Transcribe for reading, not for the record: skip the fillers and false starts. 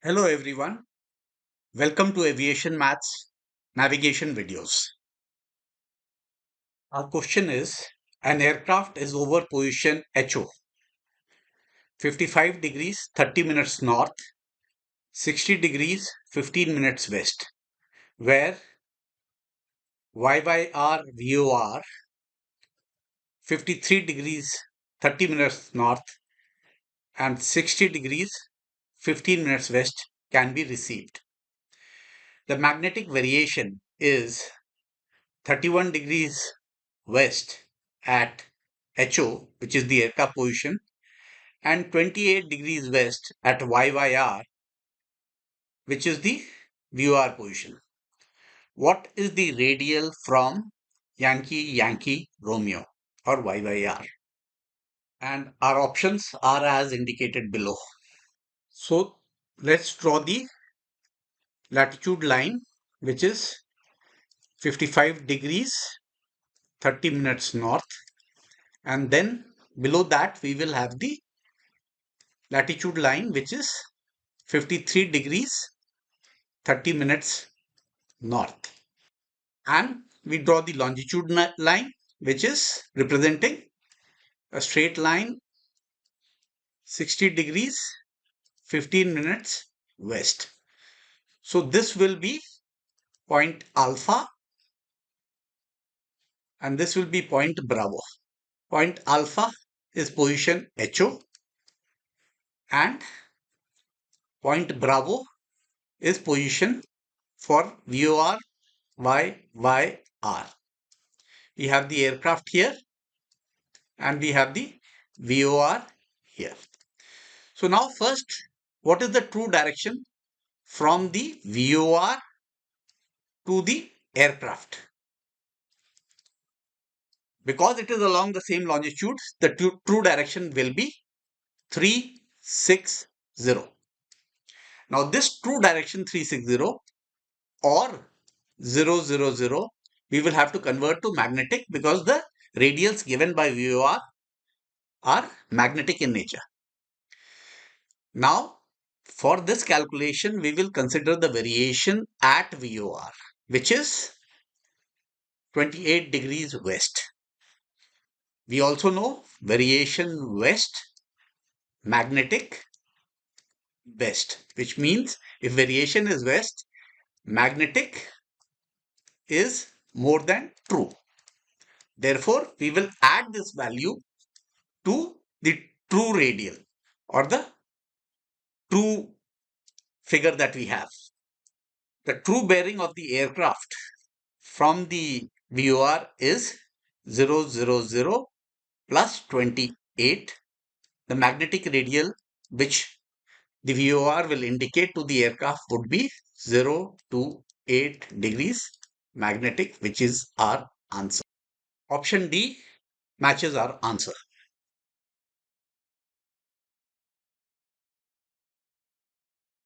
Hello everyone, welcome to Aviation Maths navigation videos. Our question is, an aircraft is over position HO, 55 degrees 30 minutes north, 60 degrees 15 minutes west, where YYR VOR 53 degrees 30 minutes north and 60 degrees 15 minutes west can be received. The magnetic variation is 31 degrees west at HO, which is the aircraft position, and 28 degrees west at YYR, which is the VOR position. What is the radial from Yankee Yankee Romeo or YYR? And our options are as indicated below. So let's draw the latitude line, which is 55 degrees 30 minutes north, and then below that we will have the latitude line, which is 53 degrees 30 minutes north, and we draw the longitude line, which is representing a straight line 60 degrees 15 minutes west. So this will be point alpha and this will be point bravo. Point alpha is position HO and point bravo is position for VOR YYR. We have the aircraft here and we have the VOR here. So now first, what is the true direction from the VOR to the aircraft? Because it is along the same longitude, the true direction will be 360. Now this true direction 360 or 000, we will have to convert to magnetic because the radials given by VOR are magnetic in nature. Now, for this calculation, we will consider the variation at VOR, which is 28 degrees west. We also know variation west, magnetic west, which means if variation is west, magnetic is more than true. Therefore, we will add this value to the true radial or the true figure that we have. The true bearing of the aircraft from the VOR is 000 plus 28. The magnetic radial which the VOR will indicate to the aircraft would be 0 to 8 degrees magnetic, which is our answer. Option D matches our answer.